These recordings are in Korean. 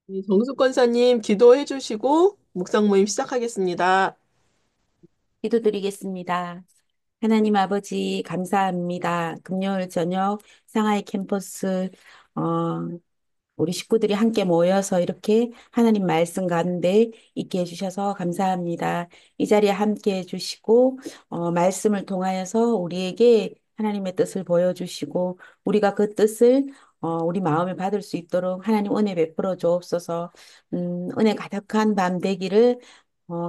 네, 정숙 권사님 기도해 주시고 묵상 모임 시작하겠습니다. 기도드리겠습니다. 하나님 아버지, 감사합니다. 금요일 저녁 상하이 캠퍼스, 어, 우리 식구들이 함께 모여서 이렇게 하나님 말씀 가운데 있게 해주셔서 감사합니다. 이 자리에 함께 해주시고, 말씀을 통하여서 우리에게 하나님의 뜻을 보여주시고, 우리가 그 뜻을 우리 마음에 받을 수 있도록 하나님 은혜 베풀어 주옵소서. 은혜 가득한 밤 되기를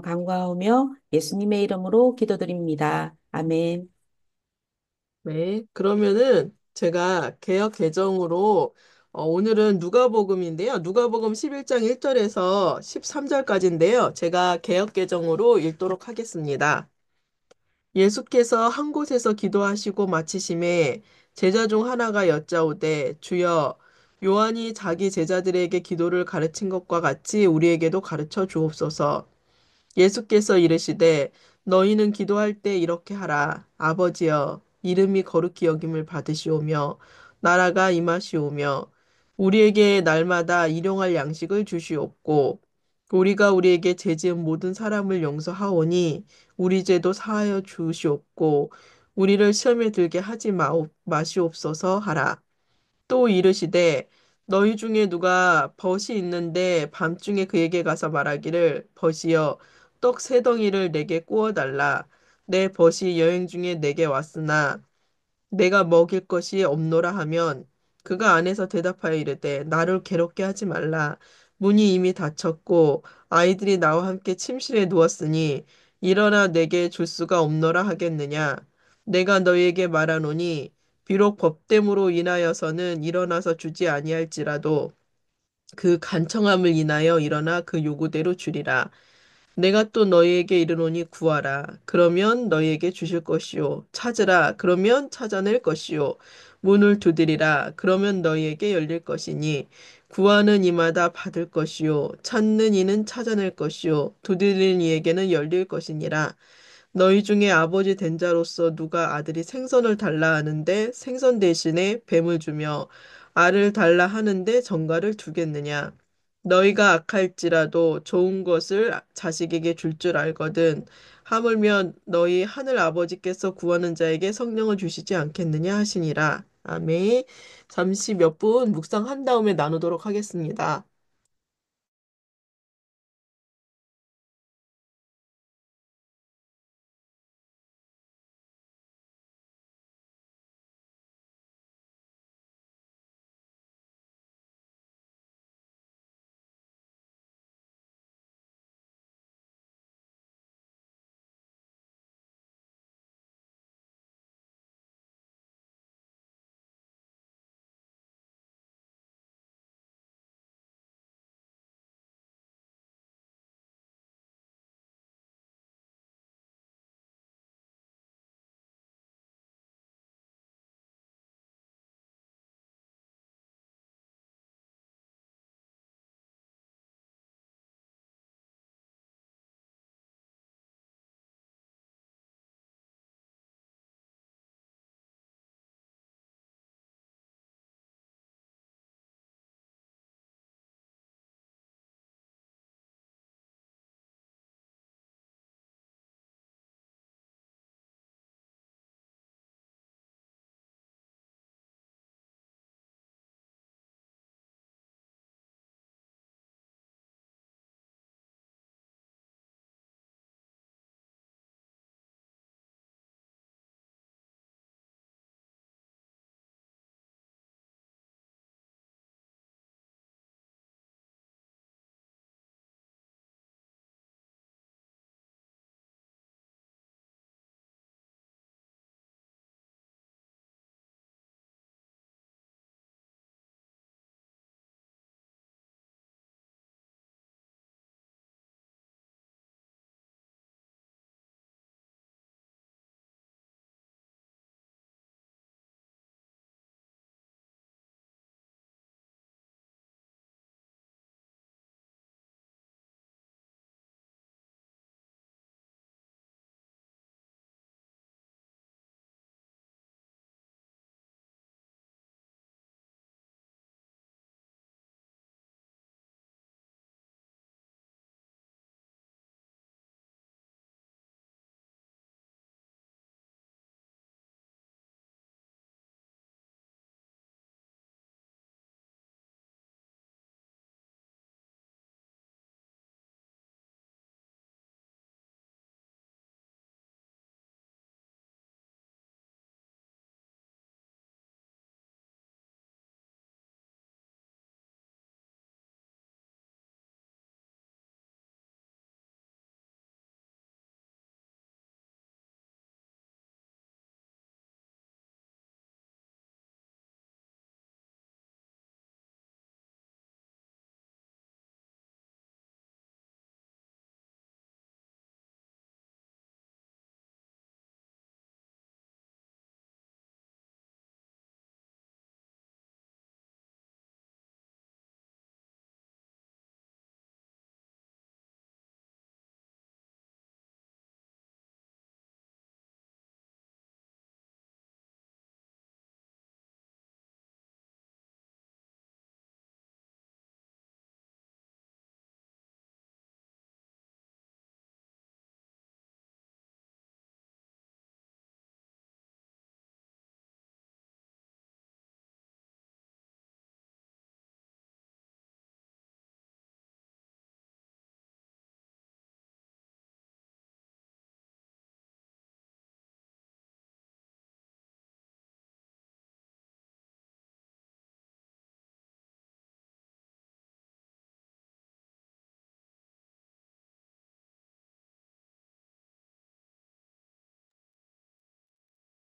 간구하며 예수님의 이름으로 기도드립니다. 아멘. 네, 그러면은 제가 개역 개정으로 오늘은 누가복음인데요. 누가복음 11장 1절에서 13절까지인데요. 제가 개역 개정으로 읽도록 하겠습니다. 예수께서 한 곳에서 기도하시고 마치심에 제자 중 하나가 여짜오되 주여 요한이 자기 제자들에게 기도를 가르친 것과 같이 우리에게도 가르쳐 주옵소서. 예수께서 이르시되 너희는 기도할 때 이렇게 하라. 아버지여 이름이 거룩히 여김을 받으시오며 나라가 임하시오며 우리에게 날마다 일용할 양식을 주시옵고 우리가 우리에게 죄 지은 모든 사람을 용서하오니 우리 죄도 사하여 주시옵고 우리를 시험에 들게 하지 마시옵소서 하라. 또 이르시되 너희 중에 누가 벗이 있는데 밤중에 그에게 가서 말하기를 벗이여 떡 세 덩이를 내게 구워 달라. 내 벗이 여행 중에 내게 왔으나 내가 먹일 것이 없노라 하면 그가 안에서 대답하여 이르되 나를 괴롭게 하지 말라. 문이 이미 닫혔고 아이들이 나와 함께 침실에 누웠으니 일어나 내게 줄 수가 없노라 하겠느냐. 내가 너희에게 말하노니 비록 법됨으로 인하여서는 일어나서 주지 아니할지라도 그 간청함을 인하여 일어나 그 요구대로 주리라. 내가 또 너희에게 이르노니 구하라. 그러면 너희에게 주실 것이요. 찾으라. 그러면 찾아낼 것이요. 문을 두드리라. 그러면 너희에게 열릴 것이니 구하는 이마다 받을 것이요. 찾는 이는 찾아낼 것이요. 두드리는 이에게는 열릴 것이니라. 너희 중에 아버지 된 자로서 누가 아들이 생선을 달라 하는데 생선 대신에 뱀을 주며 알을 달라 하는데 정갈을 두겠느냐? 너희가 악할지라도 좋은 것을 자식에게 줄 줄 알거든. 하물며 너희 하늘 아버지께서 구하는 자에게 성령을 주시지 않겠느냐 하시니라. 아멘. 잠시 몇 분 묵상한 다음에 나누도록 하겠습니다.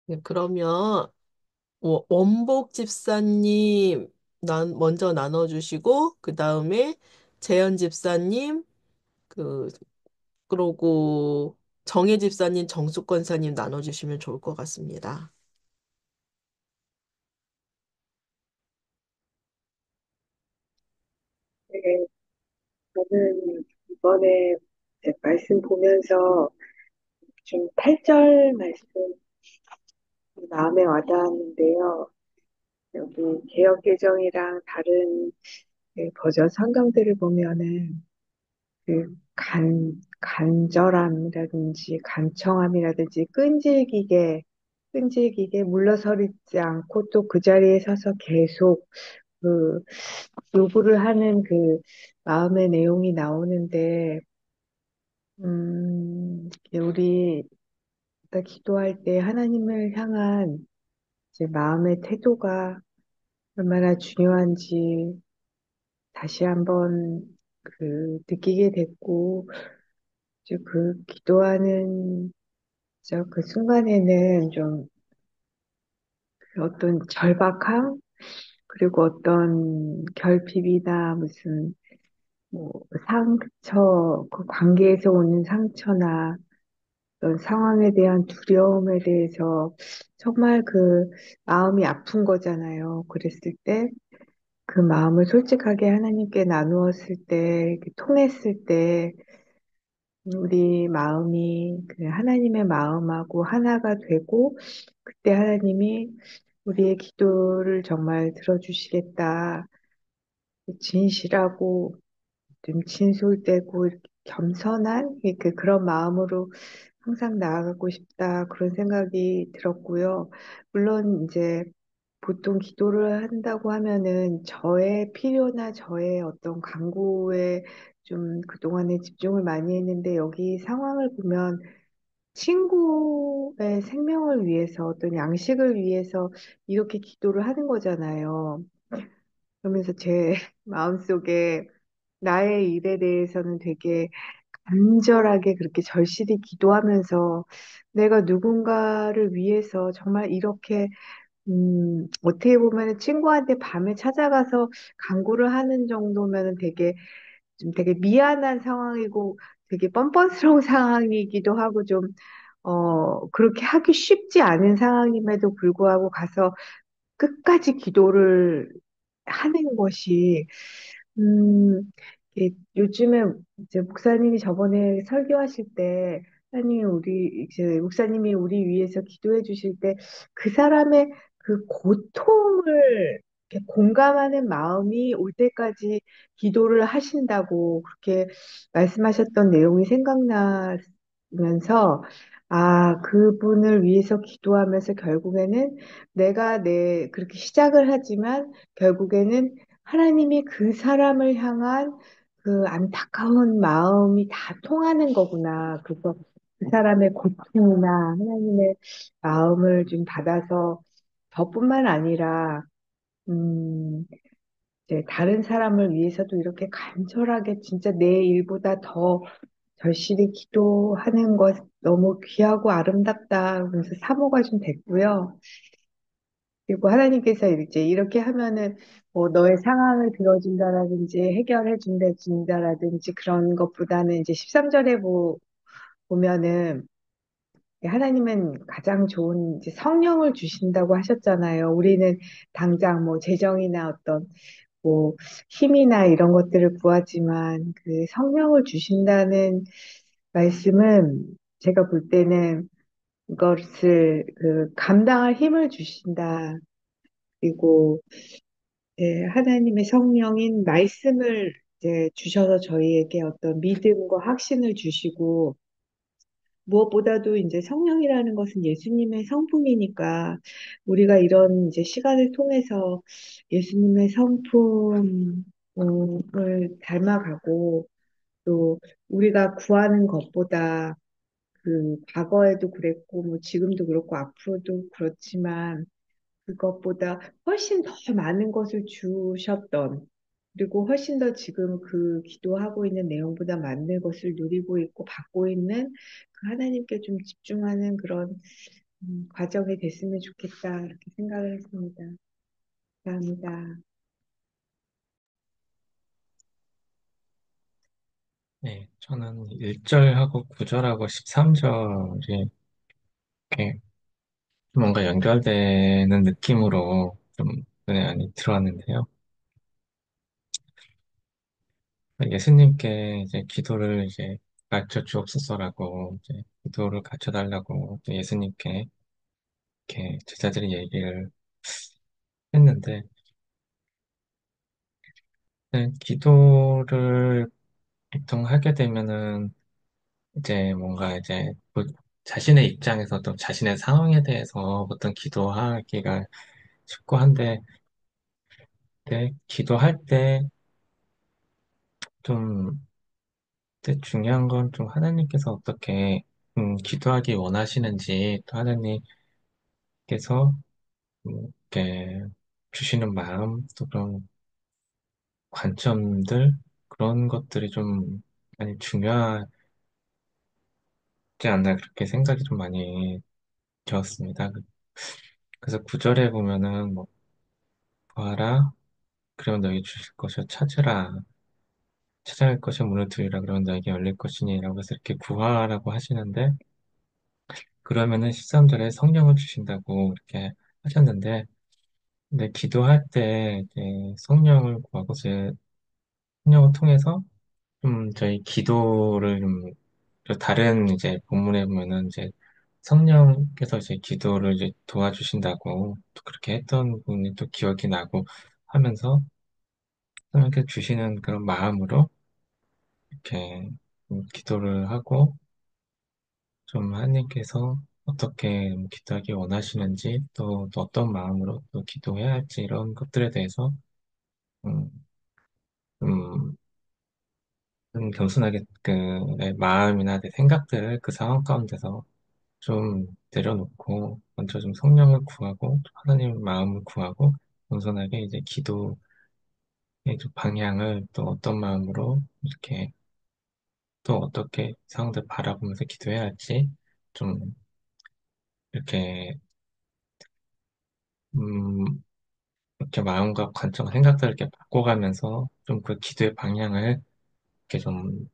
네, 그러면 원복 집사님 먼저 나눠주시고 그 다음에 재현 집사님 그 그러고 정혜 집사님, 정숙 권사님 나눠주시면 좋을 것 같습니다. 네, 저는 이번에 이제 말씀 보면서 좀 8절 말씀이 마음에 와닿았는데요. 여기 개역개정이랑 다른 그 버전 성경들을 보면은 그 간절함이라든지 간청함이라든지 끈질기게 물러서리지 않고 또 그 자리에 서서 계속 그 요구를 하는 그 마음의 내용이 나오는데, 우리 기도할 때 하나님을 향한 이제 마음의 태도가 얼마나 중요한지 다시 한번 느끼게 됐고, 이제 그 기도하는 그 순간에는 좀 어떤 절박함, 그리고 어떤 결핍이나 무슨 뭐 상처, 그 관계에서 오는 상처나 어떤 상황에 대한 두려움에 대해서 정말 그 마음이 아픈 거잖아요. 그랬을 때 그 마음을 솔직하게 하나님께 나누었을 때, 이렇게 통했을 때 우리 마음이 그 하나님의 마음하고 하나가 되고 그때 하나님이 우리의 기도를 정말 들어주시겠다. 진실하고 좀 진솔되고 이렇게 겸손한 그런 마음으로 항상 나아가고 싶다. 그런 생각이 들었고요. 물론 이제 보통 기도를 한다고 하면은 저의 필요나 저의 어떤 간구에 좀 그동안에 집중을 많이 했는데 여기 상황을 보면 친구의 생명을 위해서 어떤 양식을 위해서 이렇게 기도를 하는 거잖아요. 그러면서 제 마음속에 나의 일에 대해서는 되게 간절하게 그렇게 절실히 기도하면서 내가 누군가를 위해서 정말 이렇게 어떻게 보면 친구한테 밤에 찾아가서 간구를 하는 정도면 되게 미안한 상황이고 되게 뻔뻔스러운 상황이기도 하고 좀, 그렇게 하기 쉽지 않은 상황임에도 불구하고 가서 끝까지 기도를 하는 것이, 음, 요즘에 이제 목사님이 저번에 설교하실 때, 목사님이 우리 위해서 기도해 주실 때, 그 사람의 그 고통을 이렇게 공감하는 마음이 올 때까지 기도를 하신다고 그렇게 말씀하셨던 내용이 생각나면서, 아, 그분을 위해서 기도하면서 결국에는 그렇게 시작을 하지만 결국에는 하나님이 그 사람을 향한 그 안타까운 마음이 다 통하는 거구나. 그래서 그 사람의 고통이나 하나님의 마음을 좀 받아서 저뿐만 아니라, 음, 이제 다른 사람을 위해서도 이렇게 간절하게 진짜 내 일보다 더 절실히 기도하는 것 너무 귀하고 아름답다. 그래서 사모가 좀 됐고요. 그리고 하나님께서 이제 이렇게 하면은 뭐 너의 상황을 들어준다라든지 해결해 준다라든지 그런 것보다는 이제 13절에 보면은 하나님은 가장 좋은 이제 성령을 주신다고 하셨잖아요. 우리는 당장 뭐 재정이나 어떤 뭐 힘이나 이런 것들을 구하지만 그 성령을 주신다는 말씀은 제가 볼 때는 이것을 감당할 힘을 주신다. 그리고 하나님의 성령인 말씀을 이제 주셔서 저희에게 어떤 믿음과 확신을 주시고 무엇보다도 이제 성령이라는 것은 예수님의 성품이니까 우리가 이런 이제 시간을 통해서 예수님의 성품을 닮아가고 또 우리가 구하는 것보다 그 과거에도 그랬고 뭐 지금도 그렇고 앞으로도 그렇지만 그것보다 훨씬 더 많은 것을 주셨던, 그리고 훨씬 더 지금 그 기도하고 있는 내용보다 많은 것을 누리고 있고 받고 있는 그 하나님께 좀 집중하는 그런 과정이 됐으면 좋겠다 이렇게 생각을 했습니다. 감사합니다. 네, 저는 1절하고 9절하고 13절이 이렇게 뭔가 연결되는 느낌으로 좀 눈에 많이 들어왔는데요. 예수님께 이제 기도를 이제 가르쳐 주옵소서라고 이제 기도를 가르쳐 달라고 또 예수님께 이렇게 제자들이 얘기를 했는데, 기도를 보통 하게 되면은 이제 뭔가 이제 자신의 입장에서 또 자신의 상황에 대해서 보통 기도하기가 쉽고 한데, 기도할 때 좀 중요한 건 좀 하나님께서 어떻게 기도하기 원하시는지, 또 하나님께서 이렇게 주시는 마음, 또 그런 관점들, 그런 것들이 좀 많이 중요하지 않나, 그렇게 생각이 좀 많이 들었습니다. 그래서 구절에 보면은 뭐 구하라, 그러면 너희 주실 것을 찾으라, 찾아갈 것이 문을 두드리라, 그러면 너에게 열릴 것이니 라고 해서 이렇게 구하라고 하시는데, 그러면은 13절에 성령을 주신다고 이렇게 하셨는데, 근데 기도할 때 이제 성령을 구하고 이제 성령을 통해서 좀 저희 기도를 좀 다른 이제 본문에 보면은 이제 성령께서 이제 기도를 이제 도와주신다고 또 그렇게 했던 부분이 또 기억이 나고 하면서 성령께서 주시는 그런 마음으로 이렇게 기도를 하고 좀 하나님께서 어떻게 기도하기 원하시는지 또 어떤 마음으로 또 기도해야 할지 이런 것들에 대해서 음, 좀 겸손하게 내 마음이나 내 생각들을 그 상황 가운데서 좀 내려놓고 먼저 좀 성령을 구하고 좀 하나님의 마음을 구하고 겸손하게 이제 기도의 좀 방향을 또 어떤 마음으로 이렇게 또 어떻게 상황들 바라보면서 기도해야 할지 좀 이렇게 음 이렇게 마음과 관점, 생각들을 이렇게 바꿔가면서 좀 그 기도의 방향을 이렇게 좀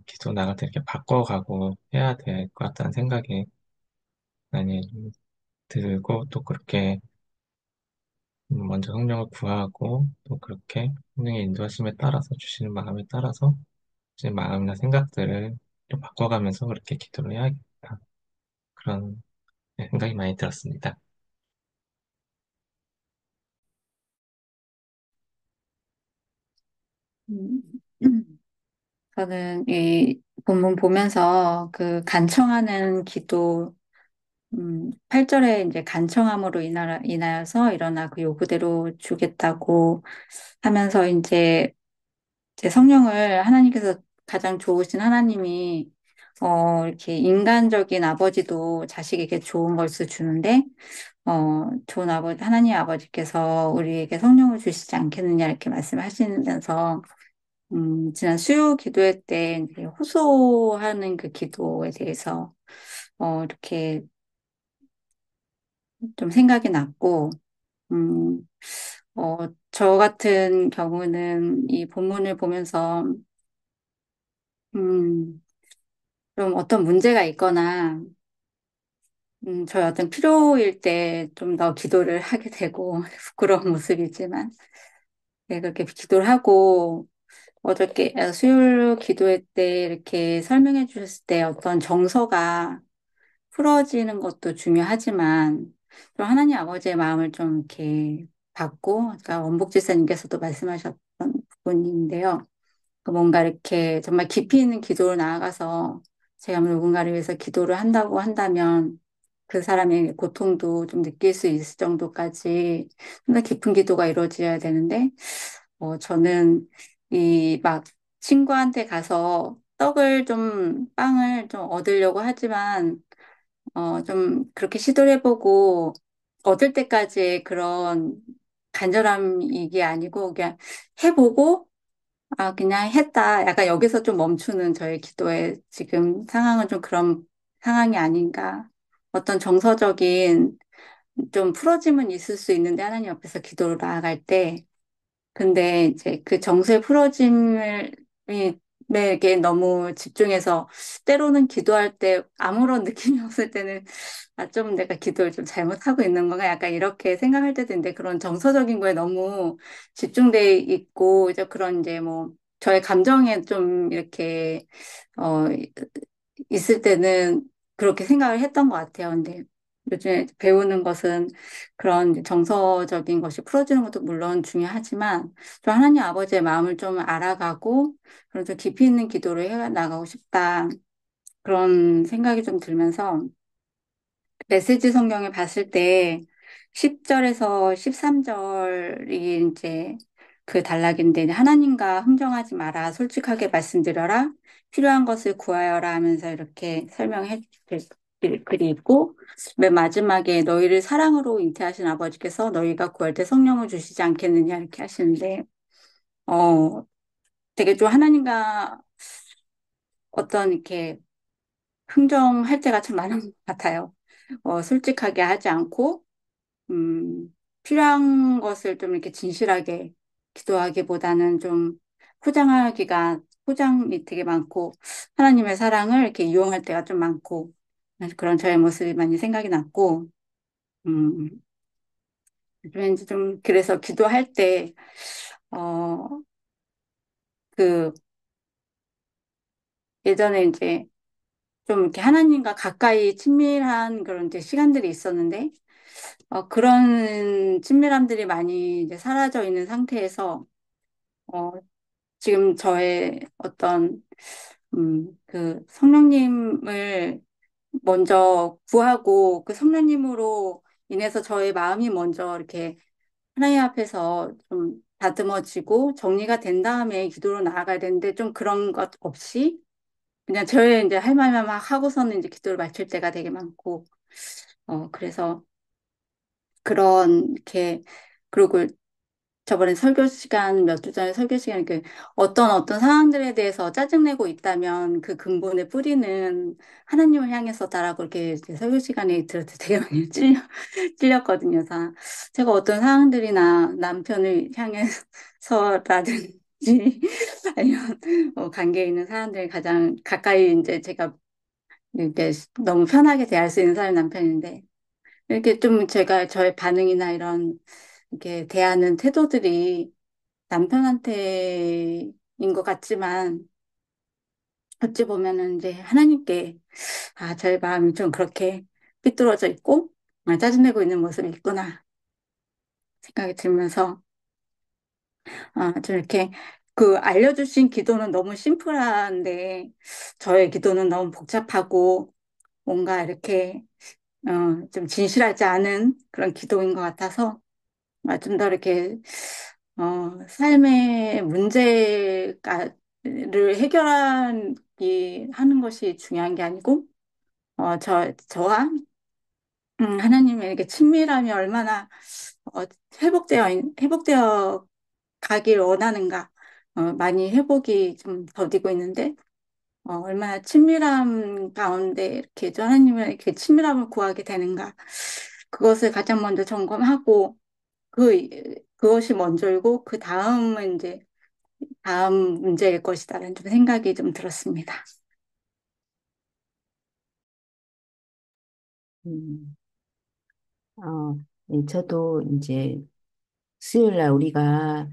기도 나갈 때 이렇게 바꿔가고 해야 될 것 같다는 생각이 많이 들고 또 그렇게 먼저 성령을 구하고 또 그렇게 성령의 인도하심에 따라서 주시는 마음에 따라서 제 마음이나 생각들을 좀 바꿔가면서 그렇게 기도를 해야겠다. 그런 생각이 많이 들었습니다. 음, 저는 이 본문 보면서 그 간청하는 기도, 8절에 이제 간청함으로 인하여서 일어나 그 요구대로 주겠다고 하면서 이제 제 성령을 하나님께서 가장 좋으신 하나님이 이렇게 인간적인 아버지도 자식에게 좋은 것을 주는데 좋은 아버지, 하나님 아버지께서 우리에게 성령을 주시지 않겠느냐 이렇게 말씀하시면서 지난 수요 기도회 때 이제 호소하는 그 기도에 대해서 이렇게 좀 생각이 났고, 음, 저 같은 경우는 이 본문을 보면서 음, 좀 어떤 문제가 있거나 저희 어떤 필요일 때 좀 더 기도를 하게 되고 부끄러운 모습이지만 네, 그렇게 기도를 하고 어저께 수요일 기도회 때 이렇게 설명해 주셨을 때 어떤 정서가 풀어지는 것도 중요하지만 또 하나님 아버지의 마음을 좀 이렇게 받고 아까 원복 지사님께서도 말씀하셨던 부분인데요. 그 뭔가 이렇게 정말 깊이 있는 기도를 나아가서 제가 누군가를 위해서 기도를 한다고 한다면 그 사람의 고통도 좀 느낄 수 있을 정도까지 좀 더 깊은 기도가 이루어져야 되는데 저는 이 막 친구한테 가서 빵을 좀 얻으려고 하지만, 좀 그렇게 시도를 해보고, 얻을 때까지의 그런 간절함 이게 아니고, 그냥 해보고, 그냥 했다. 약간 여기서 좀 멈추는 저의 기도의 지금 상황은 좀 그런 상황이 아닌가. 어떤 정서적인 좀 풀어짐은 있을 수 있는데 하나님 앞에서 기도로 나아갈 때 근데 이제 그 정서의 풀어짐을 에게 너무 집중해서 때로는 기도할 때 아무런 느낌이 없을 때는 아, 좀 내가 기도를 좀 잘못하고 있는 건가 약간 이렇게 생각할 때도 있는데 그런 정서적인 거에 너무 집중돼 있고 이제 그런 이제 뭐 저의 감정에 좀 이렇게 어 있을 때는 그렇게 생각을 했던 것 같아요. 근데 요즘에 배우는 것은 그런 정서적인 것이 풀어지는 것도 물론 중요하지만 좀 하나님 아버지의 마음을 좀 알아가고 그런 좀 깊이 있는 기도를 해 나가고 싶다. 그런 생각이 좀 들면서 메시지 성경에 봤을 때 10절에서 13절이 이제 그 단락인데 하나님과 흥정하지 마라 솔직하게 말씀드려라 필요한 것을 구하여라 하면서 이렇게 설명해 줄 글이 있고 맨 마지막에 너희를 사랑으로 잉태하신 아버지께서 너희가 구할 때 성령을 주시지 않겠느냐 이렇게 하시는데 어 되게 좀 하나님과 어떤 이렇게 흥정할 때가 참 많은 것 같아요. 솔직하게 하지 않고 필요한 것을 좀 이렇게 진실하게 기도하기보다는 좀 포장이 되게 많고, 하나님의 사랑을 이렇게 이용할 때가 좀 많고, 그런 저의 모습이 많이 생각이 났고, 음, 왠지 좀, 그래서 기도할 때, 어, 그, 예전에 이제 좀 이렇게 하나님과 가까이 친밀한 그런 이제 시간들이 있었는데, 그런 친밀함들이 많이 이제 사라져 있는 상태에서, 어, 지금 저의 어떤, 그 성령님을 먼저 구하고 그 성령님으로 인해서 저의 마음이 먼저 이렇게 하나님 앞에서 좀 다듬어지고 정리가 된 다음에 기도로 나아가야 되는데 좀 그런 것 없이 그냥 저의 이제 할 말만 막 하고서는 이제 기도를 마칠 때가 되게 많고, 그래서 그런, 이렇게, 그리고 저번에 설교 시간, 몇 주 전에 설교 시간에 그 어떤 상황들에 대해서 짜증내고 있다면 그 근본의 뿌리는 하나님을 향해서다라고 이렇게 이제 설교 시간에 들을 때 되게 많이 찔렸거든요. 제가 어떤 상황들이나 남편을 향해서라든지 아니면 관계에 있는 사람들이 가장 가까이 이제 제가 이렇게 너무 편하게 대할 수 있는 사람이 남편인데 이렇게 좀 제가 저의 반응이나 이런 이렇게 대하는 태도들이 남편한테인 것 같지만 어찌 보면은 이제 하나님께 아, 저의 마음이 좀 그렇게 삐뚤어져 있고 짜증내고 있는 모습이 있구나 생각이 들면서 좀 이렇게 그 알려주신 기도는 너무 심플한데 저의 기도는 너무 복잡하고 뭔가 이렇게 좀 진실하지 않은 그런 기도인 것 같아서 좀 더 이렇게 삶의 문제를 해결하기 하는 것이 중요한 게 아니고 저와 하나님에게 친밀함이 얼마나 어, 회복되어 가길 원하는가 많이 회복이 좀 더디고 있는데 얼마나 친밀함 가운데 이렇게 저 하나님의 이렇게 친밀함을 구하게 되는가 그것을 가장 먼저 점검하고 그것이 먼저이고 그 다음은 이제 다음 문제일 것이다라는 좀 생각이 좀 들었습니다. 음, 저도 이제 수요일 날 우리가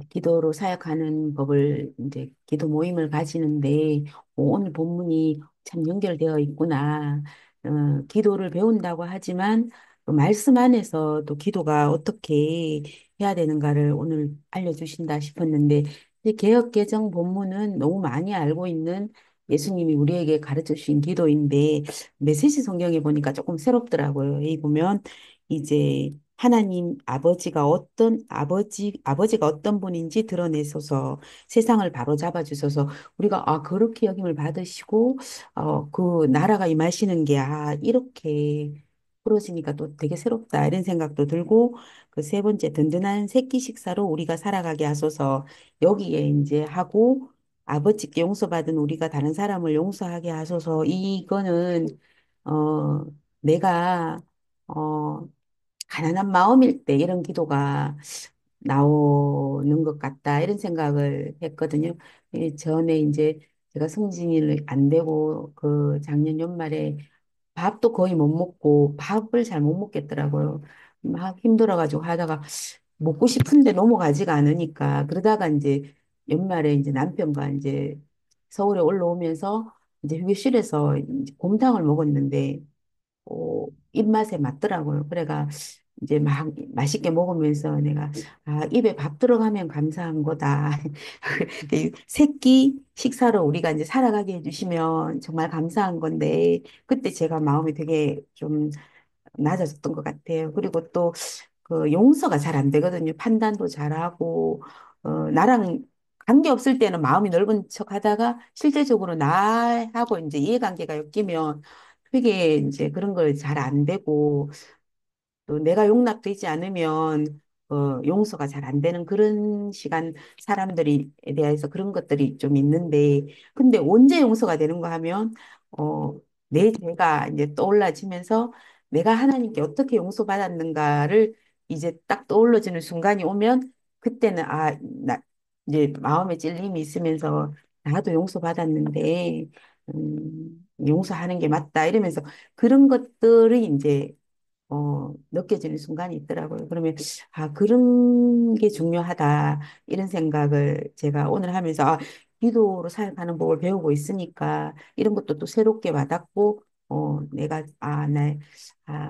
기도로 사역하는 법을 이제 기도 모임을 가지는데 오늘 본문이 참 연결되어 있구나. 기도를 배운다고 하지만 또 말씀 안에서 또 기도가 어떻게 해야 되는가를 오늘 알려주신다 싶었는데 이 개역 개정 본문은 너무 많이 알고 있는 예수님이 우리에게 가르쳐 주신 기도인데 메시지 성경에 보니까 조금 새롭더라고요. 여기 보면 이제 하나님 아버지가 어떤 분인지 드러내소서 세상을 바로잡아 주소서 우리가 그렇게 여김을 받으시고 그 나라가 임하시는 게 이렇게 풀어지니까 또 되게 새롭다 이런 생각도 들고 그 세 번째 든든한 새끼 식사로 우리가 살아가게 하소서 여기에 이제 하고 아버지께 용서받은 우리가 다른 사람을 용서하게 하소서 이거는 어, 내가, 어, 가난한 마음일 때 이런 기도가 나오는 것 같다, 이런 생각을 했거든요. 전에 이제 제가 승진을 안 되고 그 작년 연말에 밥도 거의 못 먹고 밥을 잘 못 먹겠더라고요. 막 힘들어가지고 하다가 먹고 싶은데 넘어가지가 않으니까 그러다가 이제 연말에 이제 남편과 이제 서울에 올라오면서 이제 휴게실에서 이제 곰탕을 먹었는데 입맛에 맞더라고요. 그래가 이제 막 맛있게 먹으면서 내가 아, 입에 밥 들어가면 감사한 거다. 세끼 식사로 우리가 이제 살아가게 해주시면 정말 감사한 건데 그때 제가 마음이 되게 좀 낮아졌던 것 같아요. 그리고 또 그 용서가 잘 안 되거든요. 판단도 잘하고 나랑 관계 없을 때는 마음이 넓은 척 하다가 실제적으로 나하고 이제 이해관계가 엮이면 되게 이제 그런 걸 잘 안 되고 또 내가 용납되지 않으면 용서가 잘 안 되는 그런 시간 사람들이 에 대해서 그런 것들이 좀 있는데 근데 언제 용서가 되는가 하면 내 죄가 이제 떠올라지면서 내가 하나님께 어떻게 용서받았는가를 이제 딱 떠올라지는 순간이 오면 그때는 아, 나 이제 마음에 찔림이 있으면서 나도 용서받았는데 용서하는 게 맞다 이러면서 그런 것들이 이제 느껴지는 순간이 있더라고요. 그러면, 아, 그런 게 중요하다. 이런 생각을 제가 오늘 하면서, 아, 기도로 살아가는 법을 배우고 있으니까, 이런 것도 또 새롭게 와닿고, 내가,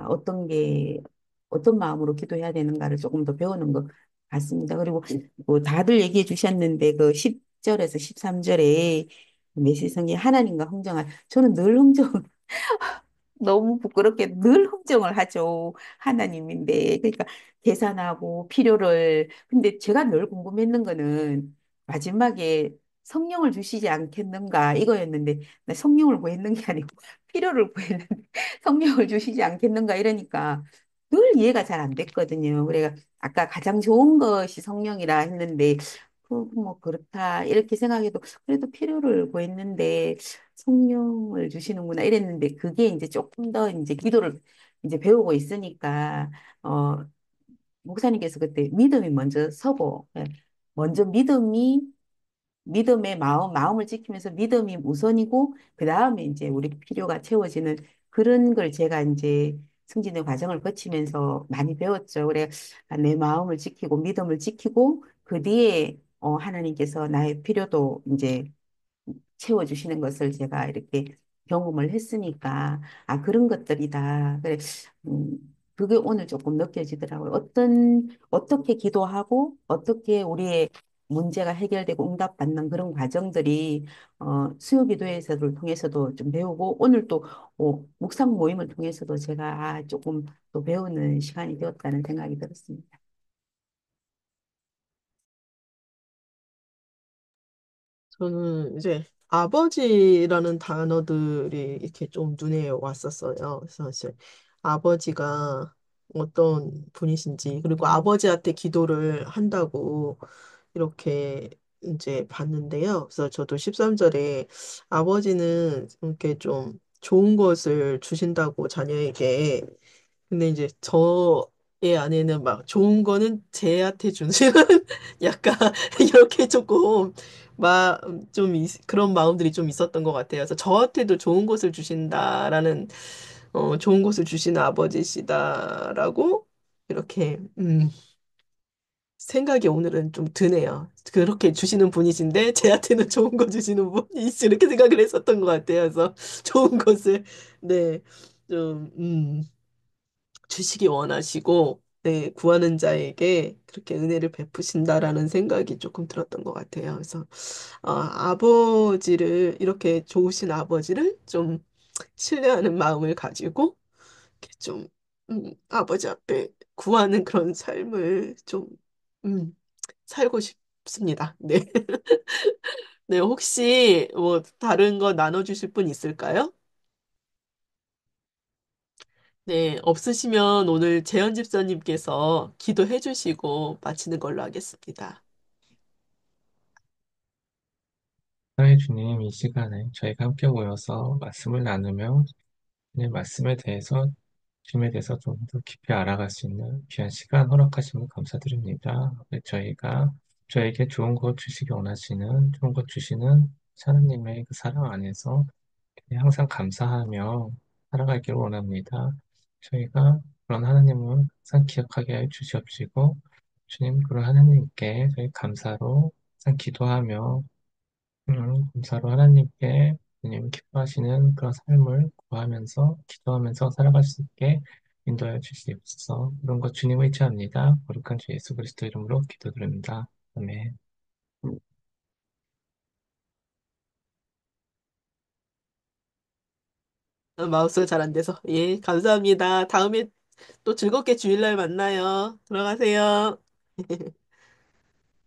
어떤 게, 어떤 마음으로 기도해야 되는가를 조금 더 배우는 것 같습니다. 그리고 뭐 다들 얘기해 주셨는데, 그 10절에서 13절에 메시성이 하나님과 흥정한, 저는 늘 흥정, 너무 부끄럽게 늘 흥정을 하죠. 하나님인데. 그러니까 계산하고 필요를. 근데 제가 늘 궁금했는 거는 마지막에 성령을 주시지 않겠는가 이거였는데 나 성령을 구했는 게 아니고 필요를 구했는데 성령을 주시지 않겠는가 이러니까 늘 이해가 잘 안 됐거든요. 그래가 아까 가장 좋은 것이 성령이라 했는데 뭐 그렇다 이렇게 생각해도 그래도 필요를 구했는데 성령을 주시는구나 이랬는데 그게 이제 조금 더 이제 기도를 이제 배우고 있으니까 어 목사님께서 그때 믿음이 먼저 서고 예, 먼저 믿음의 마음을 지키면서 믿음이 우선이고 그 다음에 이제 우리 필요가 채워지는 그런 걸 제가 이제 승진의 과정을 거치면서 많이 배웠죠. 그래 내 마음을 지키고 믿음을 지키고 그 뒤에 하나님께서 나의 필요도 이제 채워주시는 것을 제가 이렇게 경험을 했으니까, 아, 그런 것들이다. 그래, 음, 그게 오늘 조금 느껴지더라고요. 어떻게 기도하고, 어떻게 우리의 문제가 해결되고 응답받는 그런 과정들이, 수요 기도에서를 통해서도 좀 배우고, 오늘 또, 묵상 모임을 통해서도 제가 조금 또 배우는 시간이 되었다는 생각이 들었습니다. 저는 이제 아버지라는 단어들이 이렇게 좀 눈에 왔었어요. 그래서 이제 아버지가 어떤 분이신지, 그리고 아버지한테 기도를 한다고 이렇게 이제 봤는데요. 그래서 저도 13절에 아버지는 이렇게 좀 좋은 것을 주신다고 자녀에게. 근데 이제 저의 아내는 막 좋은 거는 쟤한테 주는 약간 이렇게 조금 막 좀 그런 마음들이 좀 있었던 것 같아요. 그래서 저한테도 좋은 것을 주신다라는 좋은 것을 주시는 아버지시다라고 이렇게 생각이 오늘은 좀 드네요. 그렇게 주시는 분이신데 제한테는 좋은 거 주시는 분이시 이렇게 생각을 했었던 것 같아요. 그래서 좋은 것을 네, 좀 주시기 원하시고 네, 구하는 자에게 그렇게 은혜를 베푸신다라는 생각이 조금 들었던 것 같아요. 그래서 아버지를 이렇게 좋으신 아버지를 좀 신뢰하는 마음을 가지고 이렇게 좀 아버지 앞에 구하는 그런 삶을 좀 음, 살고 싶습니다. 네. 네, 혹시 뭐 다른 거 나눠주실 분 있을까요? 네, 없으시면 오늘 재현 집사님께서 기도해 주시고 마치는 걸로 하겠습니다. 사랑해 주님, 이 시간에 저희가 함께 모여서 말씀을 나누며 주님 말씀에 대해서, 주님에 대해서 좀 더 깊이 알아갈 수 있는 귀한 시간 허락하시면 감사드립니다. 저희가 저에게 좋은 것 주시기 원하시는, 좋은 것 주시는 하나님의 그 사랑 안에서 항상 감사하며 살아가기를 원합니다. 저희가 그런 하나님을 항상 기억하게 해 주시옵시고, 주님 그런 하나님께 저희 감사로 항상 기도하며, 감사로 하나님께 주님 기뻐하시는 그런 삶을 구하면서, 기도하면서 살아갈 수 있게 인도하여 주시옵소서. 그런 것 주님 의지합니다. 거룩한 주 예수 그리스도 이름으로 기도드립니다. 아멘. 마우스가 잘 안 돼서. 예, 감사합니다. 다음에 또 즐겁게 주일날 만나요. 들어가세요.